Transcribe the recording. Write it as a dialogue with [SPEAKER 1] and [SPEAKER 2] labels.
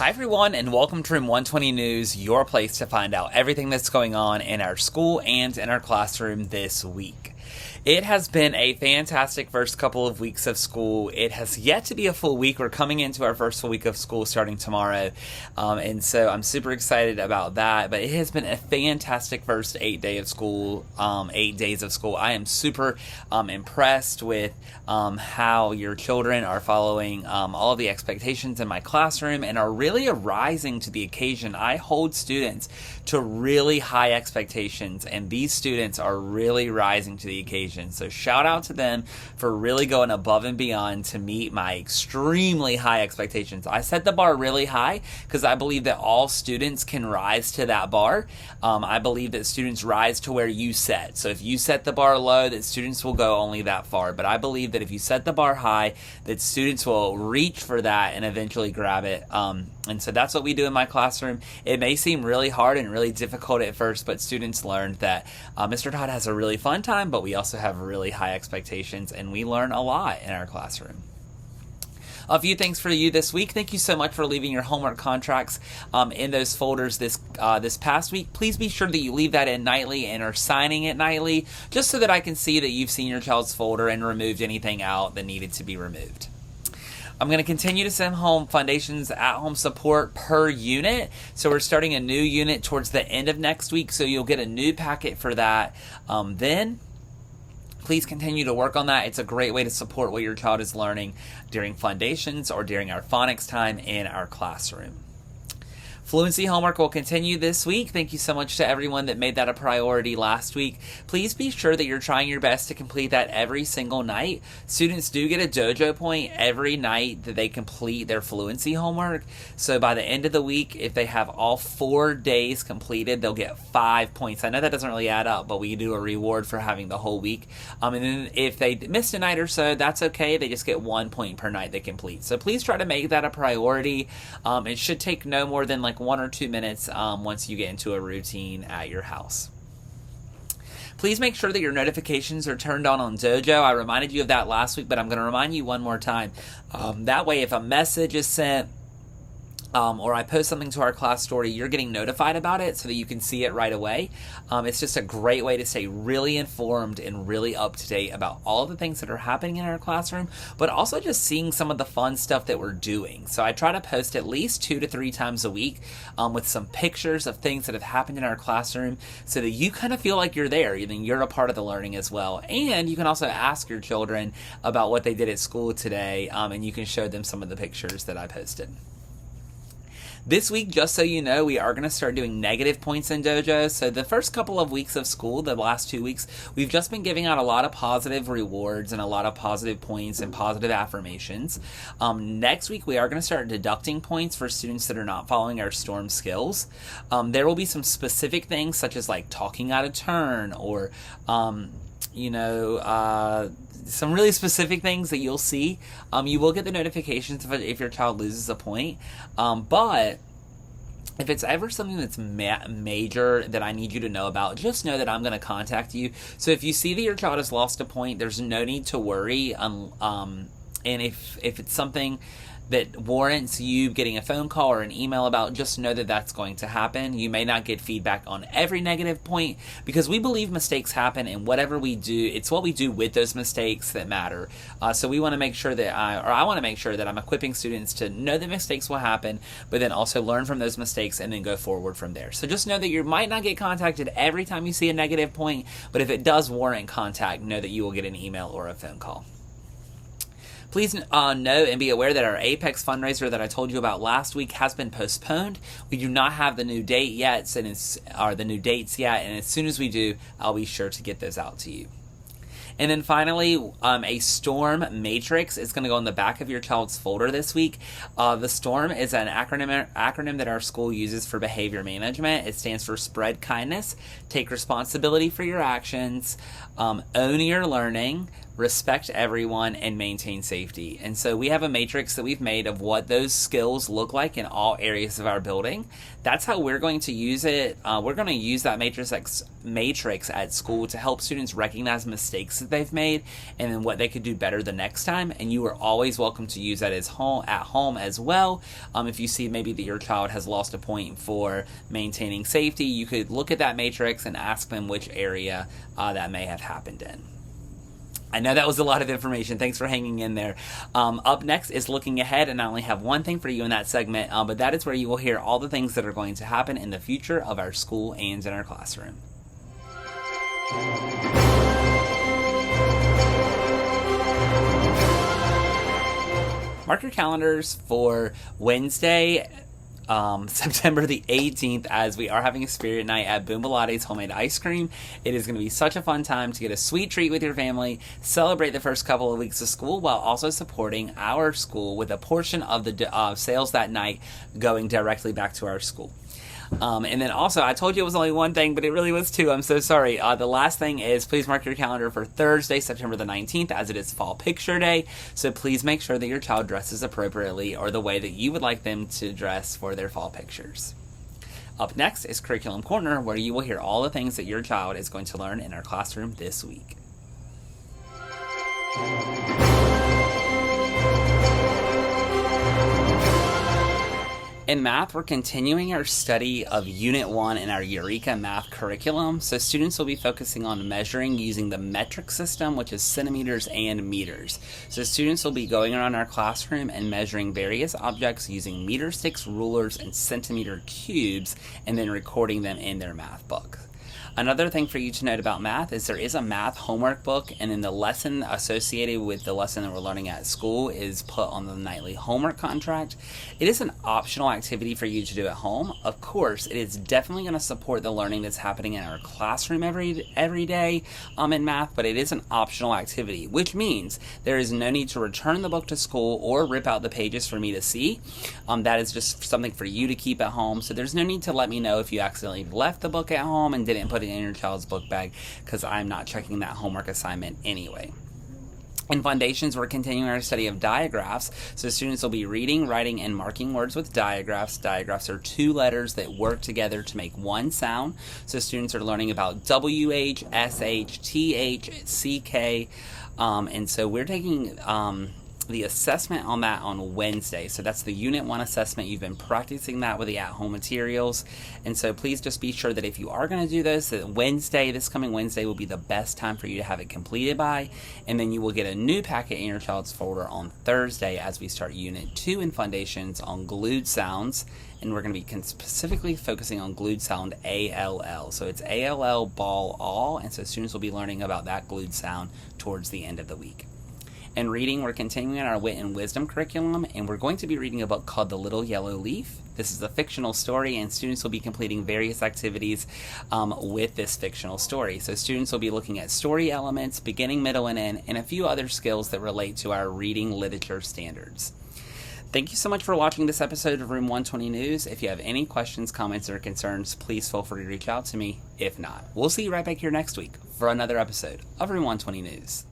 [SPEAKER 1] Hi everyone, and welcome to Room 120 News, your place to find out everything that's going on in our school and in our classroom this week. It has been a fantastic first couple of weeks of school. It has yet to be a full week. We're coming into our first full week of school starting tomorrow, and so I'm super excited about that. But it has been a fantastic first 8 days of school. I am super impressed with how your children are following all of the expectations in my classroom and are really rising to the occasion. I hold students to really high expectations, and these students are really rising to the occasion. So shout out to them for really going above and beyond to meet my extremely high expectations. I set the bar really high because I believe that all students can rise to that bar. I believe that students rise to where you set. So if you set the bar low, that students will go only that far. But I believe that if you set the bar high, that students will reach for that and eventually grab it. And so that's what we do in my classroom. It may seem really hard and really difficult at first, but students learned that Mr. Todd has a really fun time, but we also have really high expectations, and we learn a lot in our classroom. A few things for you this week. Thank you so much for leaving your homework contracts in those folders this past week. Please be sure that you leave that in nightly and are signing it nightly, just so that I can see that you've seen your child's folder and removed anything out that needed to be removed. I'm going to continue to send home Foundations at-home support per unit. So we're starting a new unit towards the end of next week, so you'll get a new packet for that. Then please continue to work on that. It's a great way to support what your child is learning during Foundations or during our phonics time in our classroom. Fluency homework will continue this week. Thank you so much to everyone that made that a priority last week. Please be sure that you're trying your best to complete that every single night. Students do get a dojo point every night that they complete their fluency homework. So by the end of the week, if they have all 4 days completed, they'll get 5 points. I know that doesn't really add up, but we do a reward for having the whole week. And then if they missed a night or so, that's okay. They just get 1 point per night they complete. So please try to make that a priority. It should take no more than 1 or 2 minutes once you get into a routine at your house. Please make sure that your notifications are turned on Dojo. I reminded you of that last week, but I'm going to remind you one more time. That way, if a message is sent, or I post something to our class story, you're getting notified about it so that you can see it right away. It's just a great way to stay really informed and really up to date about all of the things that are happening in our classroom, but also just seeing some of the fun stuff that we're doing. So I try to post at least 2 to 3 times a week with some pictures of things that have happened in our classroom so that you kind of feel like you're there. You're a part of the learning as well. And you can also ask your children about what they did at school today, and you can show them some of the pictures that I posted. This week, just so you know, we are going to start doing negative points in Dojo. So the first couple of weeks of school, the last 2 weeks, we've just been giving out a lot of positive rewards and a lot of positive points and positive affirmations. Next week, we are going to start deducting points for students that are not following our STORM skills. There will be some specific things such as talking out of turn or some really specific things that you'll see. You will get the notifications if your child loses a point, but if it's ever something that's major that I need you to know about, just know that I'm going to contact you. So if you see that your child has lost a point, there's no need to worry. And if it's something that warrants you getting a phone call or an email about, just know that that's going to happen. You may not get feedback on every negative point because we believe mistakes happen, and whatever we do, it's what we do with those mistakes that matter. So we want to make sure that I want to make sure that I'm equipping students to know that mistakes will happen, but then also learn from those mistakes and then go forward from there. So just know that you might not get contacted every time you see a negative point, but if it does warrant contact, know that you will get an email or a phone call. Please know and be aware that our Apex fundraiser that I told you about last week has been postponed. We do not have the new date yet, or the new dates yet, and as soon as we do, I'll be sure to get those out to you. And then finally, a STORM matrix is going to go on the back of your child's folder this week. The STORM is an acronym that our school uses for behavior management. It stands for Spread Kindness, Take Responsibility for Your Actions, Own Your Learning, respect everyone, and maintain safety. And so we have a matrix that we've made of what those skills look like in all areas of our building. That's how we're going to use it. We're going to use that matrix at school to help students recognize mistakes that they've made and then what they could do better the next time. And you are always welcome to use that at home as well. If you see maybe that your child has lost a point for maintaining safety, you could look at that matrix and ask them which area that may have happened in. I know that was a lot of information. Thanks for hanging in there. Up next is looking ahead, and I only have one thing for you in that segment, but that is where you will hear all the things that are going to happen in the future of our school and in our classroom. Mark your calendars for Wednesday, September the 18th, as we are having a spirit night at Boombalatte's Homemade Ice Cream. It is going to be such a fun time to get a sweet treat with your family, celebrate the first couple of weeks of school, while also supporting our school with a portion of the sales that night going directly back to our school. And then also, I told you it was only one thing, but it really was two. I'm so sorry. The last thing is, please mark your calendar for Thursday, September the 19th, as it is Fall Picture Day. So please make sure that your child dresses appropriately or the way that you would like them to dress for their fall pictures. Up next is Curriculum Corner, where you will hear all the things that your child is going to learn in our classroom this week. In math, we're continuing our study of Unit 1 in our Eureka Math curriculum. So students will be focusing on measuring using the metric system, which is centimeters and meters. So students will be going around our classroom and measuring various objects using meter sticks, rulers, and centimeter cubes, and then recording them in their math book. Another thing for you to note about math is there is a math homework book, and then the lesson associated with the lesson that we're learning at school is put on the nightly homework contract. It is an optional activity for you to do at home. Of course, it is definitely going to support the learning that's happening in our classroom every day in math, but it is an optional activity, which means there is no need to return the book to school or rip out the pages for me to see. That is just something for you to keep at home, so there's no need to let me know if you accidentally left the book at home and didn't put it in your child's book bag, because I'm not checking that homework assignment anyway. In Foundations, we're continuing our study of diagraphs. So students will be reading, writing, and marking words with diagraphs. Diagraphs are two letters that work together to make one sound. So students are learning about WH, SH, TH, CK. And so we're taking the assessment on that on Wednesday. So that's the Unit 1 assessment. You've been practicing that with the at-home materials. And so please just be sure that if you are going to do this, that this coming Wednesday will be the best time for you to have it completed by. And then you will get a new packet in your child's folder on Thursday as we start Unit 2 in Foundations on glued sounds. And we're going to be specifically focusing on glued sound ALL. So it's ALL, ball, all. And so students will be learning about that glued sound towards the end of the week. In reading, we're continuing our Wit and Wisdom curriculum, and we're going to be reading a book called The Little Yellow Leaf. This is a fictional story, and students will be completing various activities with this fictional story. So students will be looking at story elements, beginning, middle, and end, and a few other skills that relate to our reading literature standards. Thank you so much for watching this episode of Room 120 News. If you have any questions, comments, or concerns, please feel free to reach out to me. If not, we'll see you right back here next week for another episode of Room 120 News.